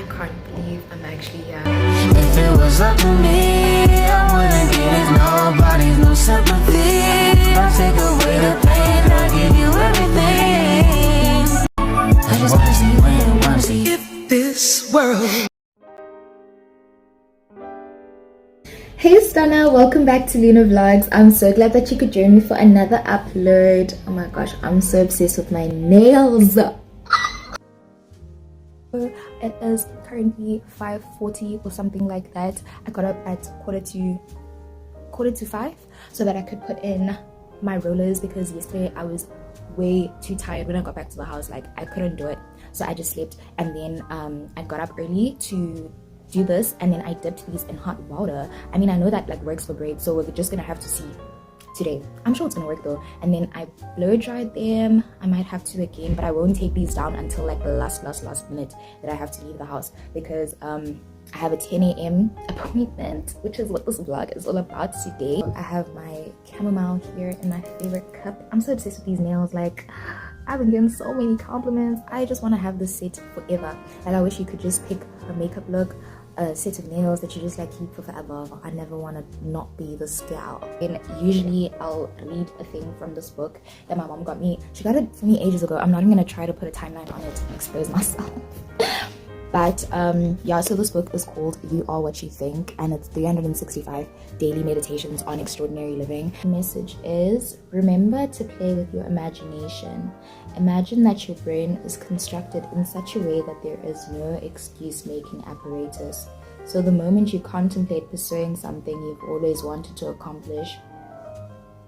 can't believe I'm actually here. If it was up to me, I wouldn't give nobody no sympathy. I'll take away the pain, I'll give you everything. I just wanna see you when you wanna see this world. Hey Stunna, welcome back to Luna Vlogs. I'm so glad that you could join me for another upload. Oh my gosh, I'm so obsessed with my nails. It is currently 5:40 or something like that. I got up at quarter to 5 so that I could put in my rollers, because yesterday I was way too tired when I got back to the house. Like, I couldn't do it, so I just slept. And then I got up early to do this, and then I dipped these in hot water. I mean, I know that like works for braids, so we're just gonna have to see today. I'm sure it's gonna work though. And then I blow dried them. I might have to again, but I won't take these down until like the last minute that I have to leave the house, because I have a 10 a.m. appointment, which is what this vlog is all about today. I have my chamomile here in my favorite cup. I'm so obsessed with these nails. Like, I've been getting so many compliments. I just want to have this set forever. Like, I wish you could just pick a makeup look, a set of nails that you just like keep for forever. I never want to not be this gal. And usually I'll read a thing from this book that my mom got me. She got it for me ages ago. I'm not even gonna try to put a timeline on it and expose myself. But yeah, so this book is called You Are What You Think, and it's 365 daily meditations on extraordinary living. The message is, remember to play with your imagination. Imagine that your brain is constructed in such a way that there is no excuse-making apparatus. So the moment you contemplate pursuing something you've always wanted to accomplish,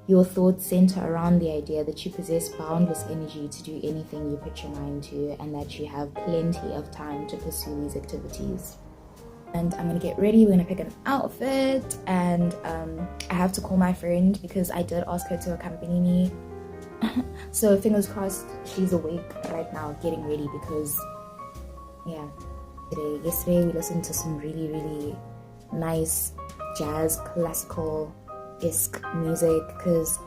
your thoughts center around the idea that you possess boundless energy to do anything you put your mind to, and that you have plenty of time to pursue these activities. And I'm gonna get ready. We're gonna pick an outfit, and I have to call my friend because I did ask her to accompany me. So fingers crossed she's awake right now getting ready, because yeah, yesterday we listened to some really nice jazz classical-esque music, because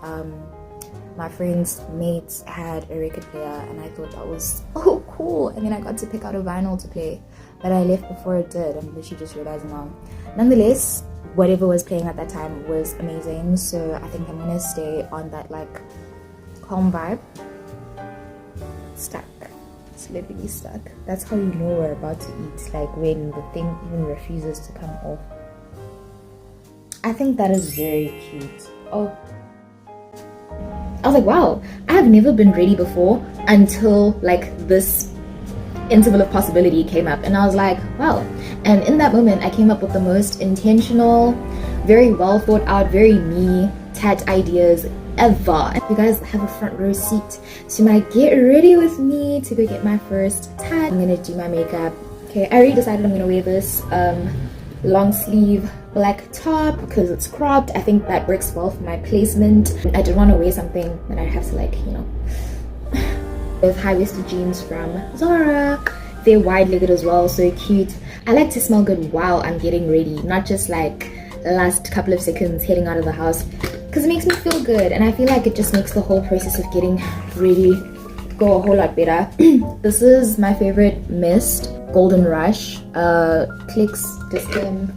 my friend's mates had a record player and I thought that was so cool, and then I got to pick out a vinyl to play, but I left before it did. I'm literally just realizing now. Nonetheless, whatever was playing at that time was amazing, so I think I'm gonna stay on that like calm vibe. Stuck. Celebrity stuck. That's how you know we're about to eat, like when the thing even refuses to come off. I think that is very cute. Oh, I was like, wow, I have never been ready before until like this interval of possibility came up, and I was like, wow. And in that moment I came up with the most intentional, very well thought out, very me tat ideas ever. You guys have a front row seat to my get ready with me to go get my first tat. I'm gonna do my makeup. Okay, I already decided I'm gonna wear this long sleeve black top because it's cropped. I think that works well for my placement. I didn't want to wear something that I have to like, you know, with high-waisted jeans from Zara. They're wide-legged as well, so cute. I like to smell good while I'm getting ready, not just like the last couple of seconds heading out of the house, because it makes me feel good, and I feel like it just makes the whole process of getting ready go a whole lot better. This is my favorite mist, Golden Rush, Clicks Distem,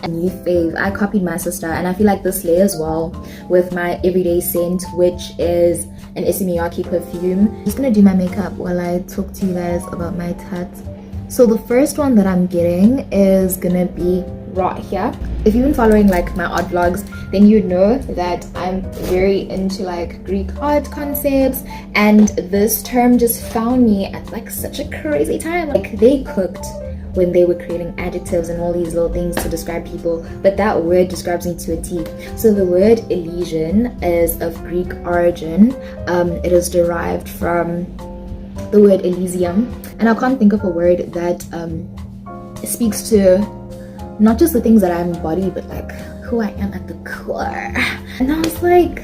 a new fave. I copied my sister, and I feel like this layers well with my everyday scent, which is an Miyake perfume. I'm just gonna do my makeup while I talk to you guys about my tats. So the first one that I'm getting is gonna be right here. If you've been following like my art vlogs, then you'd know that I'm very into like Greek art concepts, and this term just found me at like such a crazy time. Like, they cooked when they were creating adjectives and all these little things to describe people, but that word describes me to a T. So the word Elysian is of Greek origin. It is derived from the word Elysium, and I can't think of a word that speaks to not just the things that I embody, but like who I am at the core. And I was like,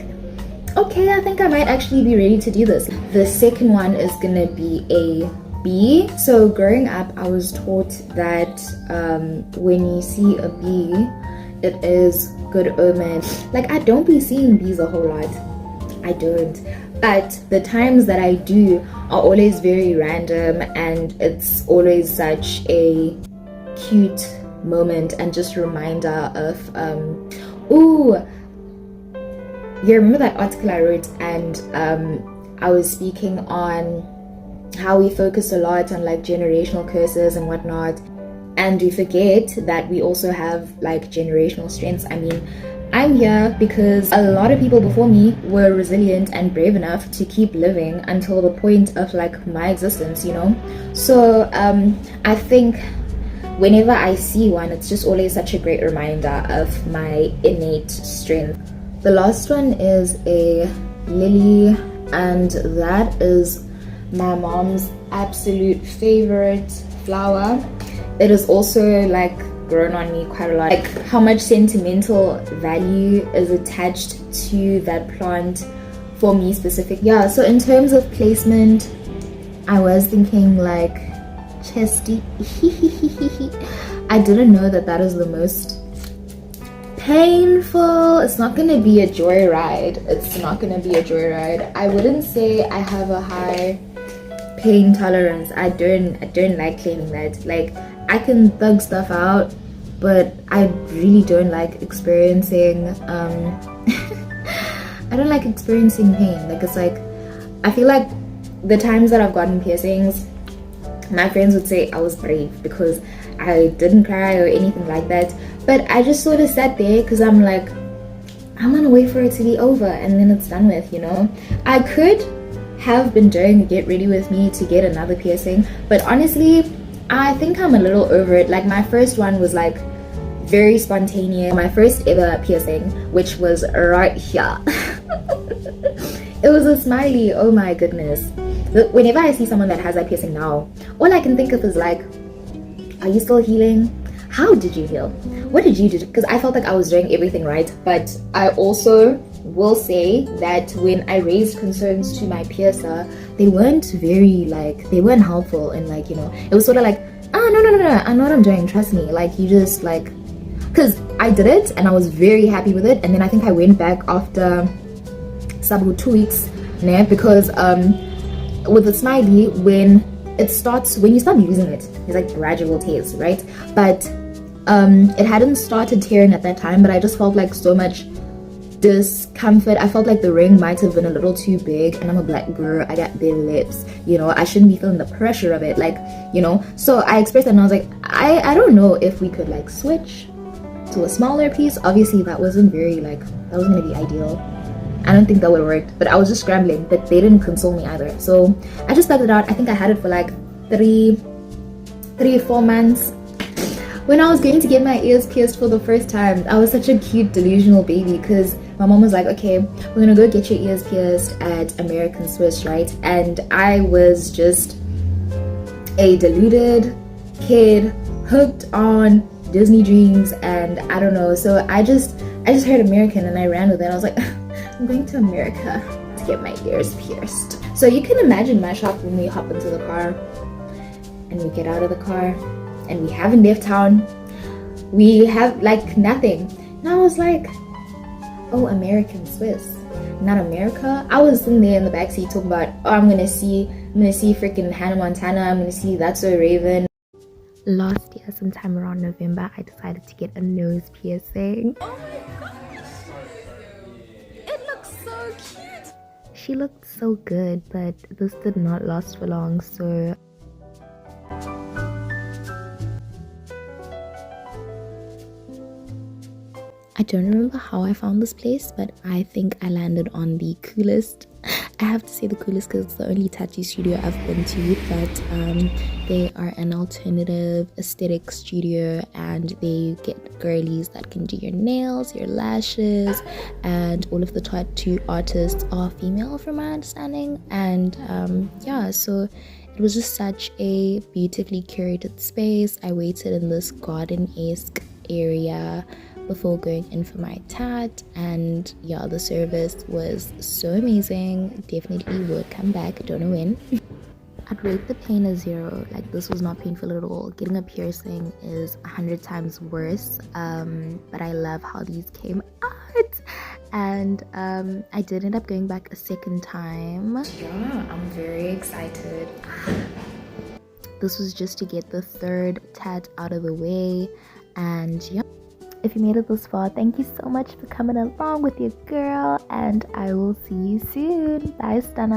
okay, I think I might actually be ready to do this. The second one is gonna be a bee. So growing up, I was taught that when you see a bee, it is good omen. Like, I don't be seeing bees a whole lot. I don't. but the times that I do are always very random, and it's always such a cute moment and just reminder of ooh, you remember that article I wrote, and I was speaking on how we focus a lot on like generational curses and whatnot, and we forget that we also have like generational strengths. I mean, I'm here because a lot of people before me were resilient and brave enough to keep living until the point of like my existence, you know. So I think whenever I see one, it's just always such a great reminder of my innate strength. The last one is a lily, and that is my mom's absolute favorite flower. It is also like grown on me quite a lot. Like how much sentimental value is attached to that plant for me specific. Yeah, so in terms of placement, I was thinking like chesty. I didn't know that that is the most painful. It's not gonna be a joyride. It's not gonna be a joyride. I wouldn't say I have a high pain tolerance. I don't like claiming that. Like I can thug stuff out, but I really don't like experiencing I don't like experiencing pain. Like it's like, I feel like the times that I've gotten piercings, my friends would say I was brave because I didn't cry or anything like that, but I just sort of sat there because I'm like, I'm gonna wait for it to be over and then it's done with, you know. I could have been doing Get Ready With Me to get another piercing, but honestly I think I'm a little over it. Like my first one was like very spontaneous. My first ever piercing, which was right here. It was a smiley. Oh my goodness. Whenever I see someone that has that piercing now, all I can think of is like, are you still healing? How did you heal? What did you do? Because I felt like I was doing everything right, but I also will say that when I raised concerns to my piercer, they weren't very like, they weren't helpful, and like, you know, it was sort of like, oh no, I know what I'm doing, trust me. Like you just like, because I did it and I was very happy with it, and then I think I went back after Sabu 2 weeks nah, because with the smiley, when it starts, when you start using it, it's like gradual tears, right? But it hadn't started tearing at that time, but I just felt like so much discomfort. I felt like the ring might have been a little too big, and I'm a black girl, I got big lips, you know, I shouldn't be feeling the pressure of it, like, you know. So I expressed it and I was like, I don't know if we could like switch to a smaller piece. Obviously that wasn't very like, that wasn't gonna be ideal. I don't think that would have worked, but I was just scrambling, but they didn't console me either. So I just stuck it out. I think I had it for like 3 or 4 months. When I was going to get my ears pierced for the first time, I was such a cute delusional baby because my mom was like, okay, we're gonna go get your ears pierced at American Swiss, right? And I was just a deluded kid hooked on Disney dreams, and I don't know, so I just heard American and I ran with it. I was like, I'm going to America to get my ears pierced. So you can imagine my shock when we hop into the car and we get out of the car and we haven't left town. We have like nothing. And I was like, oh, American Swiss, not America. I was sitting there in the backseat talking about, oh, I'm gonna see freaking Hannah Montana, I'm gonna see That's So Raven. Last year, sometime around November, I decided to get a nose piercing. Oh my gosh! It looks so cute! She looked so good, but this did not last for long, so I don't remember how I found this place, but I think I landed on the coolest. I have to say the coolest because it's the only tattoo studio I've been to, but they are an alternative aesthetic studio, and they get girlies that can do your nails, your lashes, and all of the tattoo artists are female from my understanding. And yeah, so it was just such a beautifully curated space. I waited in this garden-esque area before going in for my tat, and yeah, the service was so amazing. Definitely would come back, don't know when. I'd rate the pain a 0. Like, this was not painful at all. Getting a piercing is 100 times worse, but I love how these came out. and I did end up going back a second time. Yeah, I'm very excited. This was just to get the third tat out of the way. And yeah, if you made it this far, thank you so much for coming along with your girl, and I will see you soon. Bye, Stunna.